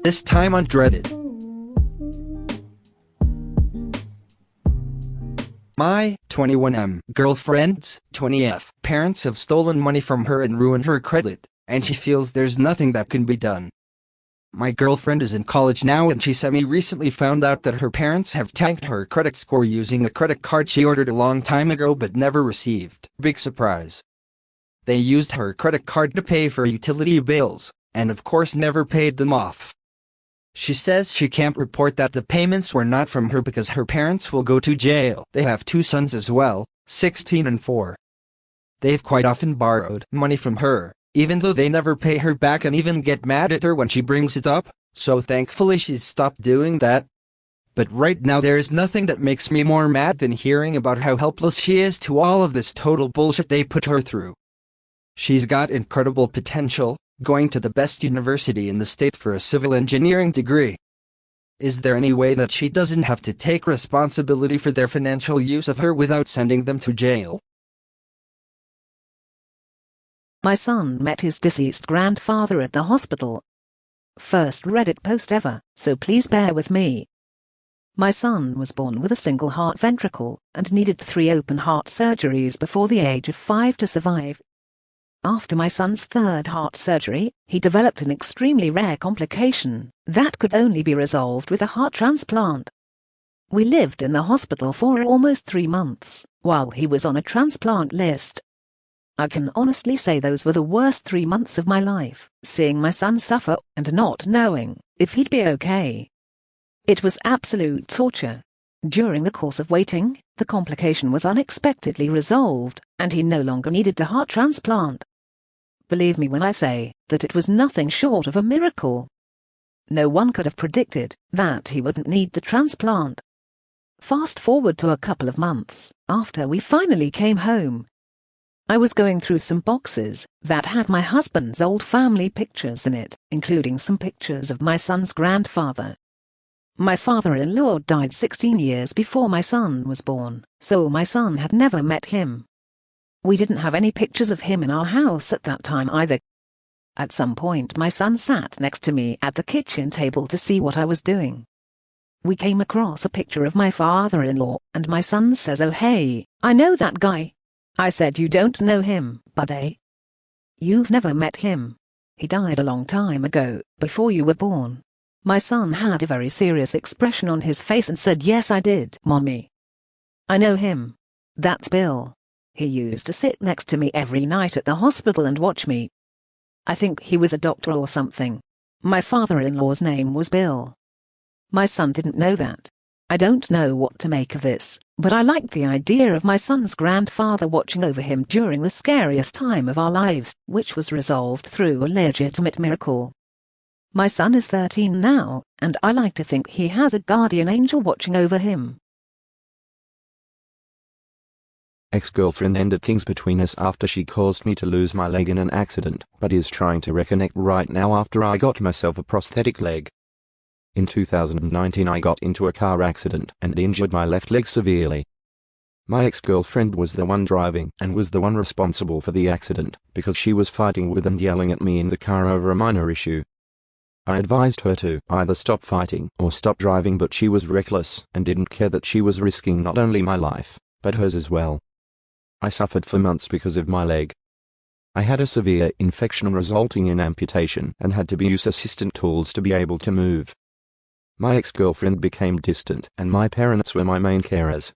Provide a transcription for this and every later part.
This time on Dreddit. My 21M girlfriend's 20F parents have stolen money from her and ruined her credit, and she feels there's nothing that can be done. My girlfriend is in college now and she recently found out that her parents have tanked her credit score using a credit card she ordered a long time ago but never received. Big surprise. They used her credit card to pay for utility bills, and of course never paid them off. She says she can't report that the payments were not from her because her parents will go to jail. They have 2 sons as well, 16 and 4. They've quite often borrowed money from her, even though they never pay her back and even get mad at her when she brings it up, so thankfully she's stopped doing that. But right now there is nothing that makes me more mad than hearing about how helpless she is to all of this total bullshit they put her through. She's got incredible potential, going to the best university in the state for a civil engineering degree. Is there any way that she doesn't have to take responsibility for their financial use of her without sending them to jail? My son met his deceased grandfather at the hospital. First Reddit post ever, so please bear with me. My son was born with a single heart ventricle and needed 3 open heart surgeries before the age of 5 to survive. After my son's 3rd heart surgery, he developed an extremely rare complication that could only be resolved with a heart transplant. We lived in the hospital for almost 3 months, while he was on a transplant list. I can honestly say those were the worst 3 months of my life, seeing my son suffer and not knowing if he'd be okay. It was absolute torture. During the course of waiting, the complication was unexpectedly resolved, and he no longer needed the heart transplant. Believe me when I say that it was nothing short of a miracle. No one could have predicted that he wouldn't need the transplant. Fast forward to a couple of months after we finally came home. I was going through some boxes that had my husband's old family pictures in it, including some pictures of my son's grandfather. My father-in-law died 16 years before my son was born, so my son had never met him. We didn't have any pictures of him in our house at that time either. At some point my son sat next to me at the kitchen table to see what I was doing. We came across a picture of my father-in-law, and my son says, "Oh hey, I know that guy." I said, "You don't know him, buddy. You've never met him. He died a long time ago, before you were born." My son had a very serious expression on his face and said, "Yes I did, Mommy. I know him. That's Bill. He used to sit next to me every night at the hospital and watch me. I think he was a doctor or something. My father-in-law's name was Bill." My son didn't know that. I don't know what to make of this, but I liked the idea of my son's grandfather watching over him during the scariest time of our lives, which was resolved through a legitimate miracle. My son is 13 now, and I like to think he has a guardian angel watching over him. Ex-girlfriend ended things between us after she caused me to lose my leg in an accident, but is trying to reconnect right now after I got myself a prosthetic leg. In 2019 I got into a car accident and injured my left leg severely. My ex-girlfriend was the one driving and was the one responsible for the accident because she was fighting with and yelling at me in the car over a minor issue. I advised her to either stop fighting or stop driving, but she was reckless and didn't care that she was risking not only my life, but hers as well. I suffered for months because of my leg. I had a severe infection resulting in amputation and had to use assistant tools to be able to move. My ex-girlfriend became distant and my parents were my main carers.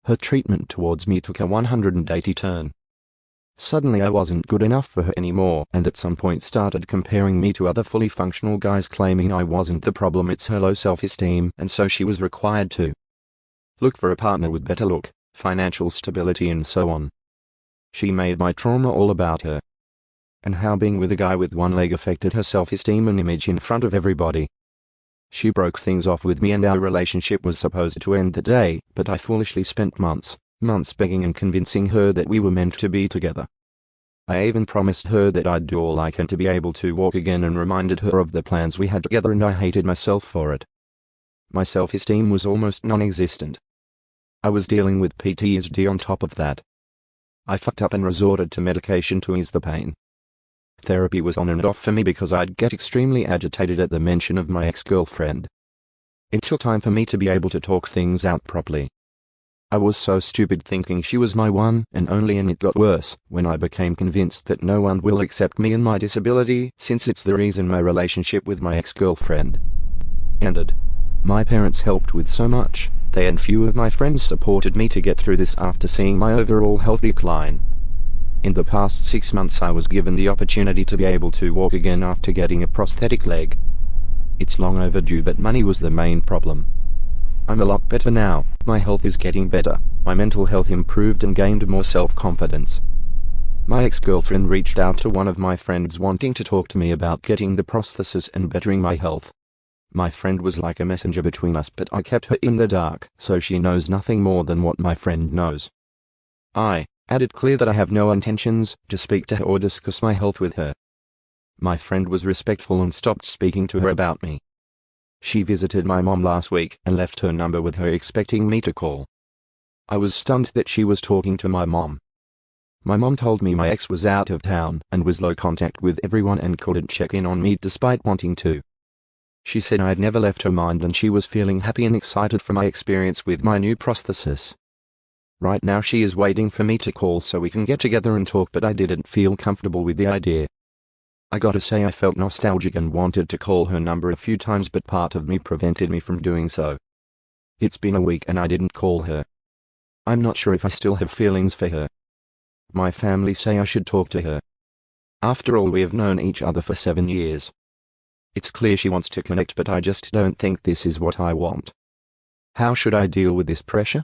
Her treatment towards me took a 180 turn. Suddenly I wasn't good enough for her anymore, and at some point started comparing me to other fully functional guys, claiming I wasn't the problem, it's her low self-esteem, and so she was required to look for a partner with better look, financial stability and so on. She made my trauma all about her, and how being with a guy with one leg affected her self-esteem and image in front of everybody. She broke things off with me and our relationship was supposed to end that day, but I foolishly spent months begging and convincing her that we were meant to be together. I even promised her that I'd do all I can to be able to walk again and reminded her of the plans we had together, and I hated myself for it. My self-esteem was almost non-existent. I was dealing with PTSD on top of that. I fucked up and resorted to medication to ease the pain. Therapy was on and off for me because I'd get extremely agitated at the mention of my ex-girlfriend. It took time for me to be able to talk things out properly. I was so stupid thinking she was my one and only, and it got worse when I became convinced that no one will accept me and my disability, since it's the reason my relationship with my ex-girlfriend ended. My parents helped with so much. They and few of my friends supported me to get through this after seeing my overall health decline. In the past 6 months I was given the opportunity to be able to walk again after getting a prosthetic leg. It's long overdue, but money was the main problem. I'm a lot better now, my health is getting better, my mental health improved and gained more self-confidence. My ex-girlfriend reached out to one of my friends wanting to talk to me about getting the prosthesis and bettering my health. My friend was like a messenger between us, but I kept her in the dark, so she knows nothing more than what my friend knows. I added clear that I have no intentions to speak to her or discuss my health with her. My friend was respectful and stopped speaking to her about me. She visited my mom last week and left her number with her, expecting me to call. I was stunned that she was talking to my mom. My mom told me my ex was out of town and was low contact with everyone and couldn't check in on me despite wanting to. She said I'd never left her mind and she was feeling happy and excited for my experience with my new prosthesis. Right now she is waiting for me to call so we can get together and talk, but I didn't feel comfortable with the idea. I gotta say I felt nostalgic and wanted to call her number a few times, but part of me prevented me from doing so. It's been a week and I didn't call her. I'm not sure if I still have feelings for her. My family say I should talk to her. After all, we have known each other for 7 years. It's clear she wants to connect, but I just don't think this is what I want. How should I deal with this pressure?